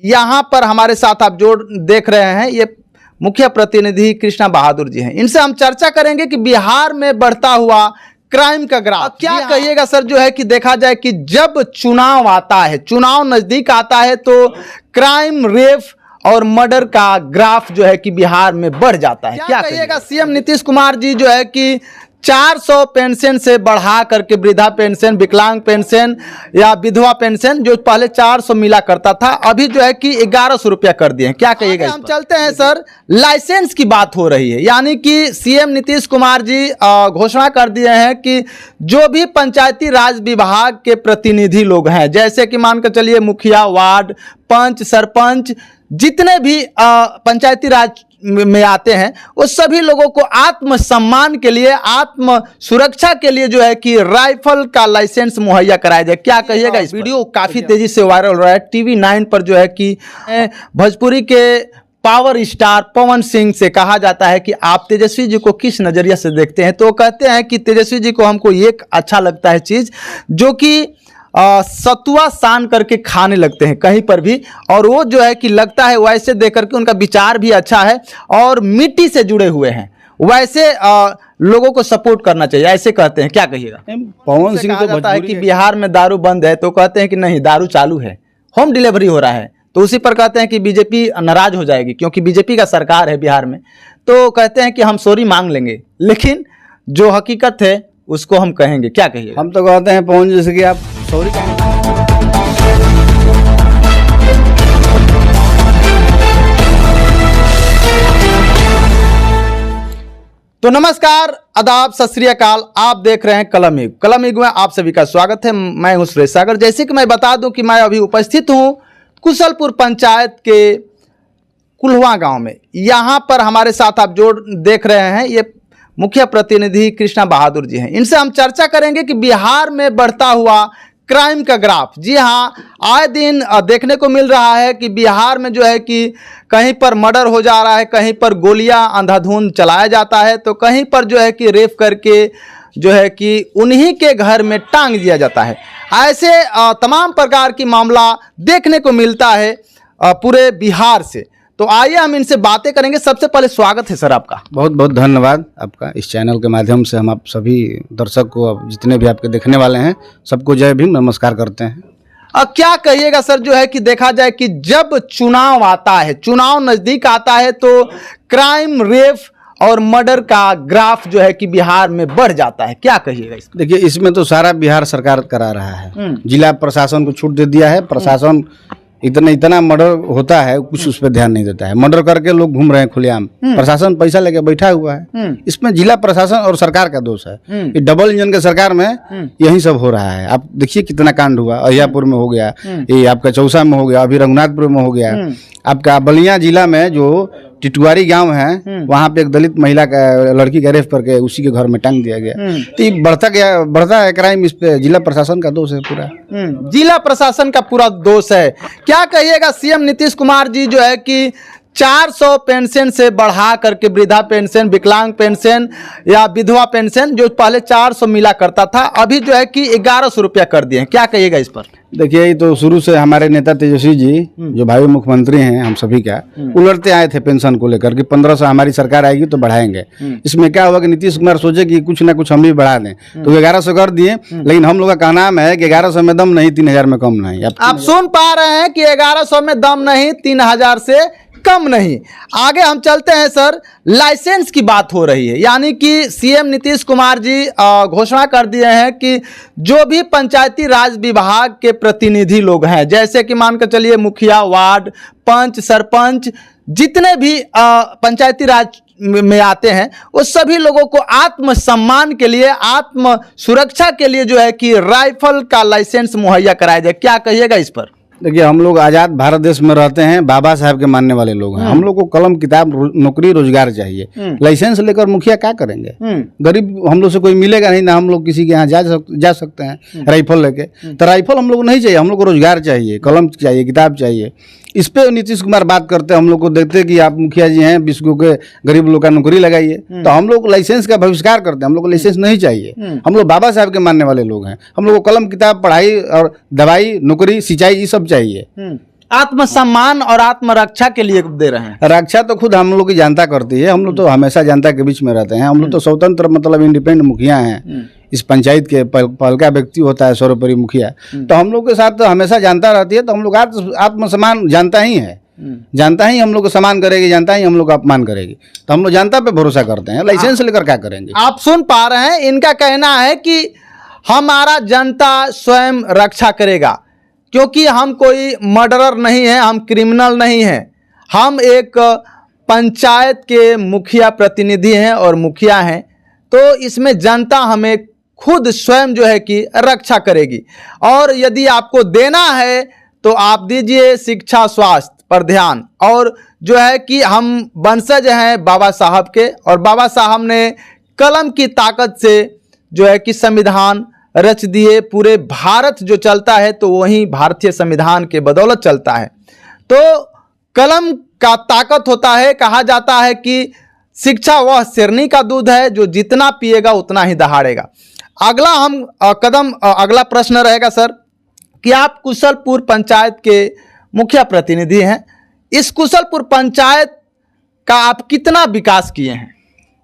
यहाँ पर हमारे साथ आप जो देख रहे हैं ये मुख्य प्रतिनिधि कृष्णा बहादुर जी हैं। इनसे हम चर्चा करेंगे कि बिहार में बढ़ता हुआ क्राइम का ग्राफ क्या कहिएगा सर, जो है कि देखा जाए कि जब चुनाव आता है, चुनाव नजदीक आता है तो क्राइम, रेप और मर्डर का ग्राफ जो है कि बिहार में बढ़ जाता है। क्या कहिएगा? सीएम नीतीश कुमार जी जो है कि 400 पेंशन से बढ़ा करके वृद्धा पेंशन, विकलांग पेंशन या विधवा पेंशन जो पहले 400 मिला करता था अभी जो है कि 1100 रुपया कर दिए हैं। क्या कहिएगा? हम चलते हैं सर, लाइसेंस की बात हो रही है, यानी कि सीएम नीतीश कुमार जी घोषणा कर दिए हैं कि जो भी पंचायती राज विभाग के प्रतिनिधि लोग हैं, जैसे कि मानकर चलिए मुखिया, वार्ड, पंच, सरपंच, जितने भी पंचायती राज में आते हैं वो सभी लोगों को आत्मसम्मान के लिए, आत्म सुरक्षा के लिए जो है कि राइफल का लाइसेंस मुहैया कराया जाए। क्या कहिएगा? इस वीडियो काफी तेजी से वायरल हो रहा है। टीवी 9 पर जो है कि भोजपुरी के पावर स्टार पवन सिंह से कहा जाता है कि आप तेजस्वी जी को किस नजरिया से देखते हैं, तो वो कहते हैं कि तेजस्वी जी को हमको एक अच्छा लगता है चीज, जो कि सतुआ सान करके खाने लगते हैं कहीं पर भी, और वो जो है कि लगता है वैसे देख करके उनका विचार भी अच्छा है और मिट्टी से जुड़े हुए हैं, वैसे लोगों को सपोर्ट करना चाहिए, ऐसे कहते हैं। क्या कहिएगा? पवन सिंह तो कहता है कि बिहार में दारू बंद है तो कहते हैं कि नहीं, दारू चालू है, होम डिलीवरी हो रहा है, तो उसी पर कहते हैं कि बीजेपी नाराज हो जाएगी क्योंकि बीजेपी का सरकार है बिहार में, तो कहते हैं कि हम सॉरी मांग लेंगे, लेकिन जो हकीकत है उसको हम कहेंगे। क्या कहिए? हम तो कहते हैं पवन जी से कि आप सॉरी। तो नमस्कार, आदाब, सत श्री अकाल। आप देख रहे हैं कलम युग। कलम युग में आप सभी का स्वागत है। मैं हूं सुरेश सागर। जैसे कि मैं बता दूं कि मैं अभी उपस्थित हूं कुशलपुर पंचायत के कुल्हवा गांव में। यहां पर हमारे साथ आप जो देख रहे हैं ये मुख्य प्रतिनिधि कृष्णा बहादुर जी हैं। इनसे हम चर्चा करेंगे कि बिहार में बढ़ता हुआ क्राइम का ग्राफ। जी हाँ, आए दिन देखने को मिल रहा है कि बिहार में जो है कि कहीं पर मर्डर हो जा रहा है, कहीं पर गोलियां अंधाधुंध चलाया जाता है, तो कहीं पर जो है कि रेप करके जो है कि उन्हीं के घर में टांग दिया जाता है। ऐसे तमाम प्रकार की मामला देखने को मिलता है पूरे बिहार से। तो आइए हम इनसे बातें करेंगे। सबसे पहले स्वागत है सर आपका। बहुत बहुत धन्यवाद आपका। इस चैनल के माध्यम से हम आप सभी दर्शक को, जितने भी आपके देखने वाले हैं, सबको जय भीम, नमस्कार करते हैं। अब क्या कहिएगा सर, जो है कि देखा जाए कि जब चुनाव आता है, चुनाव नजदीक आता है तो क्राइम, रेप और मर्डर का ग्राफ जो है कि बिहार में बढ़ जाता है। क्या कहिएगा? देखिए, इसमें तो सारा बिहार सरकार करा रहा है। जिला प्रशासन को छूट दे दिया है। प्रशासन इतना मर्डर होता है, कुछ उस पर ध्यान नहीं देता है। मर्डर करके लोग घूम रहे हैं खुलेआम, प्रशासन पैसा लेके बैठा हुआ है। इसमें जिला प्रशासन और सरकार का दोष है। ये डबल इंजन के सरकार में यही सब हो रहा है। आप देखिए कितना कांड हुआ, अहियापुर में हो गया, ये आपका चौसा में हो गया, अभी रघुनाथपुर में हो गया, आपका बलिया जिला में जो टिटवारी गांव है वहां पे एक दलित महिला का लड़की का रेप करके उसी के घर में टांग दिया गया। तो ये बढ़ता है क्राइम। इस पे जिला प्रशासन का दोष है पूरा। जिला प्रशासन का पूरा दोष है। क्या कहिएगा? सीएम नीतीश कुमार जी जो है कि 400 पेंशन से बढ़ा करके वृद्धा पेंशन, विकलांग पेंशन या विधवा पेंशन जो पहले 400 मिला करता था अभी जो है कि 1100 रुपया कर दिए हैं। क्या कहिएगा इस पर? देखिए, ये तो शुरू से हमारे नेता तेजस्वी जी जो भाई मुख्यमंत्री हैं हम सभी का, उलटते आए थे पेंशन को लेकर कि 1500 हमारी सरकार आएगी तो बढ़ाएंगे। इसमें क्या हुआ कि नीतीश कुमार सोचे कि कुछ ना कुछ हम भी बढ़ा दें, तो 1100 कर दिए। लेकिन हम लोग का कहना है कि 1100 में दम नहीं, 3000 में कम नहीं। आप सुन पा रहे हैं कि 1100 में दम नहीं, 3000 से कम नहीं। आगे हम चलते हैं सर, लाइसेंस की बात हो रही है, यानी कि सीएम नीतीश कुमार जी घोषणा कर दिए हैं कि जो भी पंचायती राज विभाग के प्रतिनिधि लोग हैं, जैसे कि मानकर चलिए मुखिया, वार्ड, पंच, सरपंच, जितने भी पंचायती राज में आते हैं वो सभी लोगों को आत्मसम्मान के लिए, आत्म सुरक्षा के लिए जो है कि राइफल का लाइसेंस मुहैया कराया जाए। क्या कहिएगा इस पर? देखिए, हम लोग आजाद भारत देश में रहते हैं, बाबा साहब के मानने वाले लोग हैं। हम लोग को कलम, किताब, नौकरी, रोजगार चाहिए। लाइसेंस लेकर मुखिया क्या करेंगे? गरीब हम लोग से कोई मिलेगा नहीं ना। हम लोग किसी के यहाँ जा सकते हैं राइफल लेके? तो राइफल हम लोग को नहीं चाहिए। हम लोग को रोजगार चाहिए, कलम चाहिए, किताब चाहिए। इस पे नीतीश कुमार बात करते हैं। हम लोग को देखते हैं कि आप मुखिया जी हैं, 20 के गरीब लोग का नौकरी लगाइए, तो हम लोग लाइसेंस का बहिष्कार करते हैं। हम लोग को लाइसेंस नहीं चाहिए। हम लोग बाबा साहब के मानने वाले लोग हैं। हम लोग को कलम, किताब, पढ़ाई और दवाई, नौकरी, सिंचाई, ये सब चाहिए। आत्मसम्मान और आत्मरक्षा के लिए दे रहे हैं। रक्षा तो खुद हम लोग की जनता करती है। हम लोग तो हमेशा जनता के बीच में रहते हैं। हम लोग तो स्वतंत्र मतलब इंडिपेंडेंट मुखिया हैं। इस पंचायत के पहल का व्यक्ति होता है सर्वोपरि मुखिया। तो हम लोग के साथ तो हमेशा जनता रहती है। तो हम लोग आत्मसम्मान जनता ही है। जनता ही हम लोग को सम्मान करेगी, जनता ही हम लोग का अपमान करेगी। तो हम लोग जनता पे भरोसा करते हैं। लाइसेंस लेकर क्या करेंगे? आप सुन पा रहे हैं, इनका कहना है कि हमारा जनता स्वयं रक्षा करेगा, क्योंकि हम कोई मर्डरर नहीं है, हम क्रिमिनल नहीं हैं। हम एक पंचायत के मुखिया प्रतिनिधि हैं और मुखिया हैं। तो इसमें जनता हमें खुद स्वयं जो है कि रक्षा करेगी। और यदि आपको देना है तो आप दीजिए शिक्षा स्वास्थ्य पर ध्यान। और जो है कि हम वंशज हैं बाबा साहब के, और बाबा साहब ने कलम की ताकत से जो है कि संविधान रच दिए। पूरे भारत जो चलता है तो वही भारतीय संविधान के बदौलत चलता है। तो कलम का ताकत होता है। कहा जाता है कि शिक्षा वह शेरनी का दूध है जो जितना पिएगा उतना ही दहाड़ेगा। अगला अगला प्रश्न रहेगा सर कि आप कुशलपुर पंचायत के मुखिया प्रतिनिधि हैं। इस कुशलपुर पंचायत का आप कितना विकास किए हैं?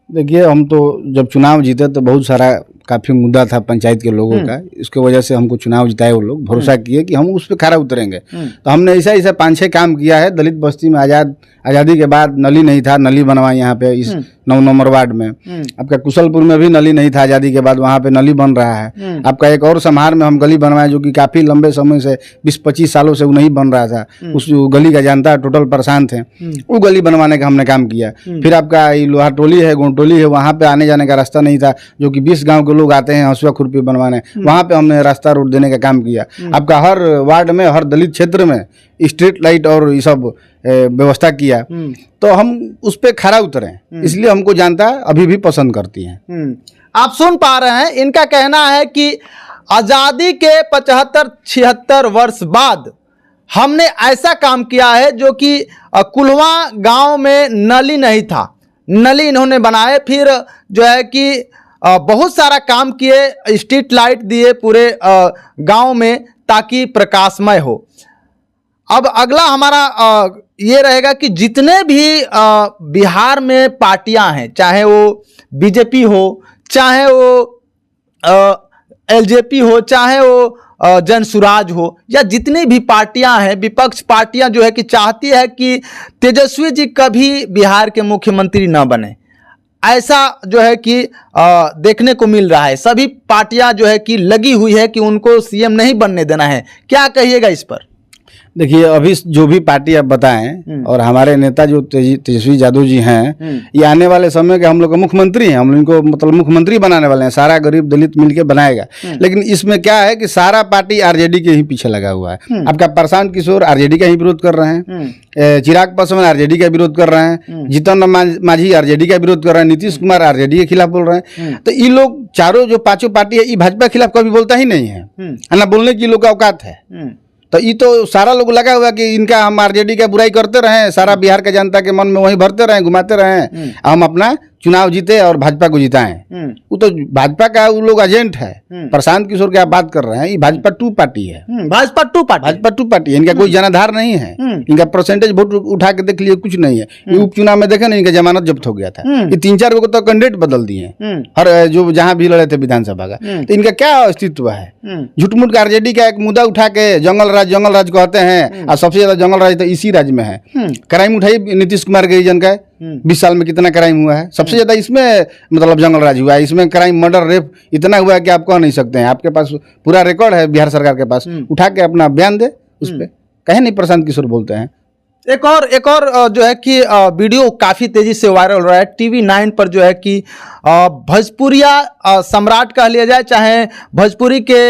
देखिए, हम तो जब चुनाव जीते तो बहुत सारा काफ़ी मुद्दा था पंचायत के लोगों का। इसके वजह से हमको चुनाव जिताए वो लोग, भरोसा किए कि हम उस पर खरा उतरेंगे। तो हमने ऐसा 5-6 काम किया है। दलित बस्ती में आज़ादी के बाद नली नहीं था, नली बनवाई यहाँ पे इस 9 नंबर वार्ड में। आपका कुशलपुर में भी नली नहीं था आज़ादी के बाद, वहाँ पे नली बन रहा है। आपका एक और समार में हम गली बनवाए जो कि काफ़ी लंबे समय से 20-25 सालों से वो नहीं बन रहा था। उस गली का जानता टोटल परेशान थे, वो गली बनवाने का हमने काम किया। फिर आपका लोहा टोली है, गोंटोली है, वहाँ पे आने जाने का रास्ता नहीं था, जो कि 20 गाँव के लोग आते हैं हंसुआ खुरपी बनवाने। वहाँ पे हमने रास्ता रोड देने का काम किया। आपका हर वार्ड में, हर दलित क्षेत्र में स्ट्रीट लाइट और ये सब व्यवस्था किया। तो हम उस पे खरा उतरे, इसलिए हमको जनता अभी भी पसंद करती है। आप सुन पा रहे हैं, इनका कहना है कि आज़ादी के 75-76 वर्ष बाद हमने ऐसा काम किया है जो कि कुलवा गांव में नली नहीं था, नली इन्होंने बनाए। फिर जो है कि बहुत सारा काम किए, स्ट्रीट लाइट दिए पूरे गांव में ताकि प्रकाशमय हो। अब अगला हमारा ये रहेगा कि जितने भी बिहार में पार्टियां हैं, चाहे वो बीजेपी हो, चाहे वो एलजेपी हो, चाहे वो जनसुराज हो, या जितनी भी पार्टियां हैं, विपक्ष पार्टियां जो है कि चाहती है कि तेजस्वी जी कभी बिहार के मुख्यमंत्री न बने। ऐसा जो है कि देखने को मिल रहा है। सभी पार्टियां जो है कि लगी हुई है कि उनको सीएम नहीं बनने देना है। क्या कहिएगा इस पर? देखिए, अभी जो भी पार्टी आप बताएं और हमारे नेता जो तेजस्वी यादव जी हैं, ये आने वाले समय के हम लोग के मुख्यमंत्री हैं। हम लोग इनको मतलब मुख्यमंत्री बनाने वाले हैं। सारा गरीब दलित मिलके बनाएगा। लेकिन इसमें क्या है कि सारा पार्टी आरजेडी के ही पीछे लगा हुआ है। आपका प्रशांत किशोर आरजेडी का ही विरोध कर रहे हैं, चिराग पासवान आरजेडी का विरोध कर रहे हैं, जीतन मांझी आरजेडी का विरोध कर रहे हैं, नीतीश कुमार आरजेडी के खिलाफ बोल रहे हैं। तो ये लोग चारों जो 5 पार्टी है, ये भाजपा के खिलाफ कभी बोलता ही नहीं है, ना बोलने की लोग का औकात है। तो ये तो सारा लोग लगा हुआ कि इनका हम आरजेडी का बुराई करते रहें, सारा बिहार के जनता के मन में वही भरते रहें, घुमाते रहें, हम अपना चुनाव जीते और भाजपा को जिताएं। वो तो भाजपा का वो लोग एजेंट है। प्रशांत किशोर की आप बात कर रहे हैं, ये भाजपा 2 पार्टी है। भाजपा 2 पार्टी है। इनका कोई जनाधार नहीं है। इनका परसेंटेज वोट उठा के देख लिए, कुछ नहीं है। ये उपचुनाव में देखे ना, इनका जमानत जब्त हो गया था। ये 3-4 को तो कैंडिडेट बदल दिए हर जो जहां भी लड़े थे विधानसभा का। तो इनका क्या अस्तित्व है? झूठमूठ का आरजेडी का एक मुद्दा उठा के जंगल राज कहते हैं, और सबसे ज्यादा जंगल राज तो इसी राज्य में है। क्राइम उठाई नीतीश कुमार के रीजन का 20 साल में कितना क्राइम हुआ है? सबसे ज्यादा इसमें मतलब जंगल राज हुआ है। इसमें क्राइम, मर्डर, रेप इतना हुआ है कि आप कह नहीं सकते हैं। आपके पास पूरा रिकॉर्ड है बिहार सरकार के पास। उठा के अपना बयान दे उस पर, कहे नहीं प्रशांत किशोर बोलते हैं। एक और जो है कि वीडियो काफ़ी तेज़ी से वायरल हो रहा है TV9 पर, जो है कि भोजपुरिया सम्राट कह लिया जाए, चाहे भोजपुरी के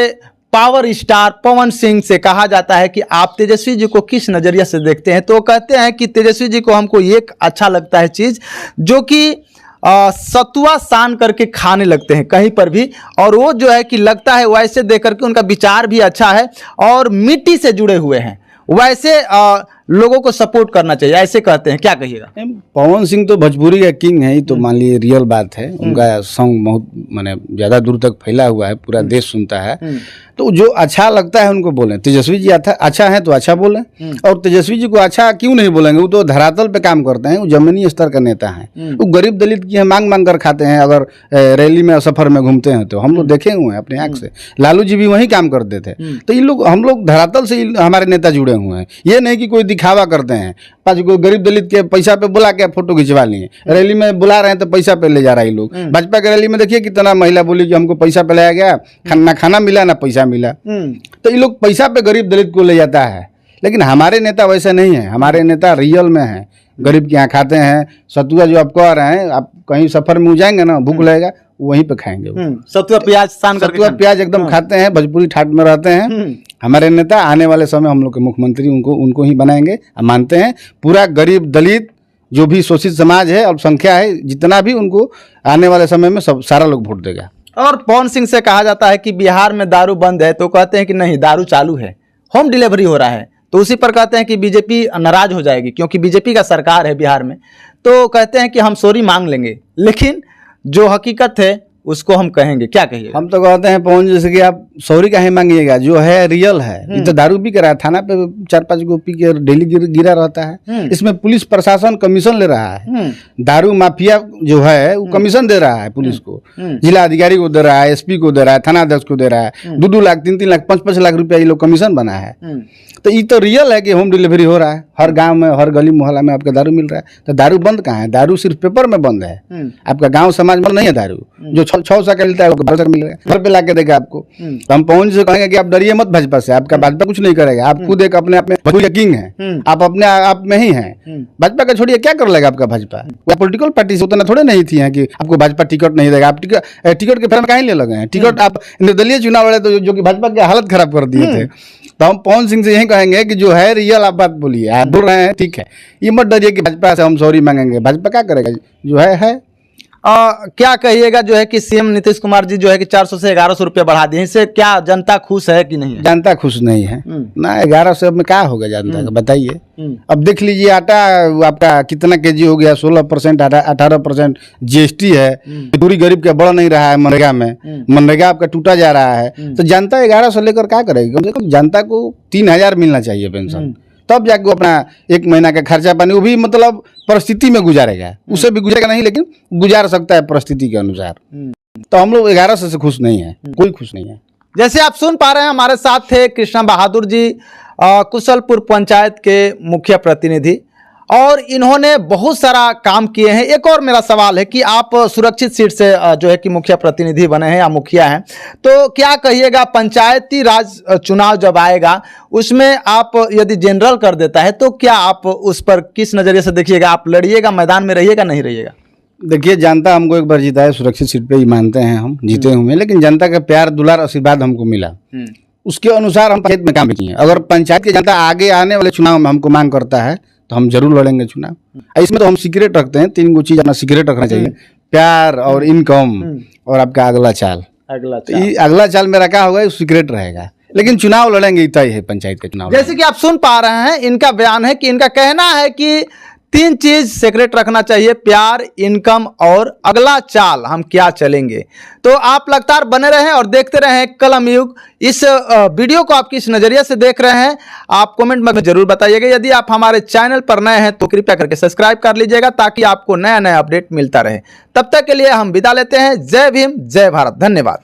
पावर स्टार पवन सिंह से कहा जाता है कि आप तेजस्वी जी को किस नज़रिया से देखते हैं। तो कहते हैं कि तेजस्वी जी को हमको एक अच्छा लगता है चीज़, जो कि सतुआ सान करके खाने लगते हैं कहीं पर भी, और वो जो है कि लगता है वैसे देख करके उनका विचार भी अच्छा है और मिट्टी से जुड़े हुए हैं। वैसे लोगों को सपोर्ट करना चाहिए, ऐसे कहते हैं, क्या कहिएगा? पवन सिंह तो भोजपुरी का किंग है, ये तो मान लीजिए रियल बात है। उनका सॉन्ग बहुत माने ज्यादा दूर तक फैला हुआ है, पूरा देश सुनता है। तो जो अच्छा लगता है उनको बोलें। तेजस्वी जी अच्छा है तो अच्छा बोलें, और तेजस्वी जी को अच्छा क्यों नहीं बोलेंगे? वो तो धरातल पे काम करते हैं, वो जमीनी स्तर का नेता हैं। वो गरीब दलित की मांग मांग कर खाते हैं। अगर रैली में सफर में घूमते हैं तो हम लोग देखे हुए हैं अपने आंख से। लालू जी भी वही काम करते थे। तो ये लोग, हम लोग धरातल से हमारे नेता जुड़े हुए हैं। ये नहीं कि कोई दिखावा करते हैं, पाँच को गरीब दलित के पैसा पे बुला के फोटो खिंचवा लिए, रैली में बुला रहे हैं तो पैसा पे ले जा रहा है लोग। भाजपा के रैली में देखिए कितना महिला बोली कि हमको पैसा पे लाया गया, ना खाना मिला ना पैसा मिला। तो ये लोग पैसा पे गरीब दलित को ले जाता है। लेकिन हमारे नेता वैसे नहीं है। हमारे नेता रियल में है, गरीब के यहाँ खाते हैं। सतुआ जो आप कह रहे हैं, आप कहीं सफर में जाएंगे ना, भूख लगेगा वहीं पे खाएंगे। सतुआ प्याज सान करके, सतुआ प्याज एकदम खाते हैं, भोजपुरी ठाट में रहते हैं। हमारे नेता आने वाले समय हम लोग के मुख्यमंत्री उनको ही बनाएंगे। हम मानते हैं पूरा गरीब दलित जो भी शोषित समाज है, अल्पसंख्या है, जितना भी, उनको आने वाले समय में सब सारा लोग वोट देगा। और पवन सिंह से कहा जाता है कि बिहार में दारू बंद है, तो कहते हैं कि नहीं, दारू चालू है, होम डिलीवरी हो रहा है। तो उसी पर कहते हैं कि बीजेपी नाराज हो जाएगी क्योंकि बीजेपी का सरकार है बिहार में। तो कहते हैं कि हम सॉरी मांग लेंगे, लेकिन जो हकीकत है उसको हम कहेंगे, क्या कहिए? हम तो कहते हैं पवन, जैसे कि आप सॉरी काहे मांगिएगा, जो है रियल है। ये तो दारू पी के रहा है, थाना पे 4-5 गो पी के डेली गिरा रहता है। इसमें पुलिस प्रशासन कमीशन ले रहा है। दारू माफिया जो है वो कमीशन दे रहा है पुलिस को, जिला अधिकारी को दे रहा है, एसपी को दे रहा है, थाना अध्यक्ष को दे रहा है। 2-2 लाख 3-3 लाख 5-5 लाख रुपया ये लोग कमीशन बना है। तो ये तो रियल है कि होम डिलीवरी हो रहा है, हर गांव में, हर गली मोहल्ला में आपका दारू मिल रहा है। तो दारू बंद कहाँ है? दारू सिर्फ पेपर में बंद है, आपका गांव समाज में नहीं है दारू। जो 600 का मिलता है वो 1200 का मिल रहा है, घर पे ला के देगा आपको। तो हम पवन से कहेंगे कि आप डरिए मत भाजपा से, आपका भाजपा कुछ नहीं करेगा। आप खुद एक अपने आप में किंग है, आप अपने आप में ही हैं। भाजपा का छोड़िए, क्या कर लेगा आपका भाजपा? वो पॉलिटिकल पार्टी से उतना थोड़े नहीं थी है कि आपको भाजपा टिकट नहीं देगा। आप टिकट के फेर में कहीं ले लगे हैं? टिकट आप निर्दलीय चुनाव लड़े तो जो कि भाजपा की हालत खराब कर दिए थे। तो हम पवन सिंह से यही कहेंगे कि जो है रियल आप बात बोलिए, आप बोल रहे हैं ठीक है, ये मत डरिए कि भाजपा से हम सॉरी मांगेंगे। भाजपा क्या करेगा? जो है। क्या कहिएगा जो है कि सीएम नीतीश कुमार जी जो है कि 400 से 1100 रुपये बढ़ा दिए, इससे क्या जनता खुश है कि नहीं है? जनता खुश नहीं है ना। 1100 में क्या होगा जनता का, बताइए। अब देख लीजिए, आटा आपका कितना केजी हो गया, 16%, 18% जीएसटी है। पूरी गरीब का बढ़ नहीं रहा है। मनरेगा में मनरेगा आपका टूटा जा रहा है। तो जनता 1100 लेकर क्या करेगी? कम से कम जनता को 3000 मिलना चाहिए पेंशन, तब जाके वो अपना 1 महीना का खर्चा पानी, वो भी मतलब परिस्थिति में गुजारेगा। उससे भी गुजारेगा नहीं, लेकिन गुजार सकता है परिस्थिति के अनुसार। तो हम लोग 1100 से खुश नहीं है, कोई खुश नहीं है। जैसे आप सुन पा रहे हैं, हमारे साथ थे कृष्णा बहादुर जी, कुशलपुर पंचायत के मुखिया प्रतिनिधि, और इन्होंने बहुत सारा काम किए हैं। एक और मेरा सवाल है कि आप सुरक्षित सीट से जो है कि मुखिया प्रतिनिधि बने हैं या मुखिया हैं, तो क्या कहिएगा, पंचायती राज चुनाव जब आएगा उसमें आप यदि जनरल कर देता है तो क्या आप उस पर किस नज़रिए से देखिएगा? आप लड़िएगा, मैदान में रहिएगा, नहीं रहिएगा? देखिए, जनता हमको एक बार जीता है, सुरक्षित सीट पे ही मानते हैं हम, जीते हुए। लेकिन जनता का प्यार दुलार आशीर्वाद हमको मिला, उसके अनुसार हम पंचायत में काम किए। अगर पंचायत की जनता आगे आने वाले चुनाव में हमको मांग करता है तो हम जरूर लड़ेंगे चुनाव। इसमें तो हम सीक्रेट रखते हैं, 3 गो चीज अपना सीक्रेट रखना चाहिए, प्यार और इनकम और आपका अगला चाल। अगला चाल मेरा क्या होगा, सीक्रेट रहेगा। लेकिन चुनाव लड़ेंगे, तय है पंचायत के चुनाव। जैसे कि आप सुन पा रहे हैं, इनका बयान है कि इनका कहना है कि 3 चीज सीक्रेट रखना चाहिए, प्यार, इनकम और अगला चाल, हम क्या चलेंगे। तो आप लगातार बने रहें और देखते रहें कलम युग। इस वीडियो को आप किस नज़रिए से देख रहे हैं, आप कमेंट में जरूर बताइएगा। यदि आप हमारे चैनल पर नए हैं तो कृपया करके सब्सक्राइब कर लीजिएगा, ताकि आपको नया नया अपडेट मिलता रहे। तब तक के लिए हम विदा लेते हैं। जय भीम, जय भारत, धन्यवाद।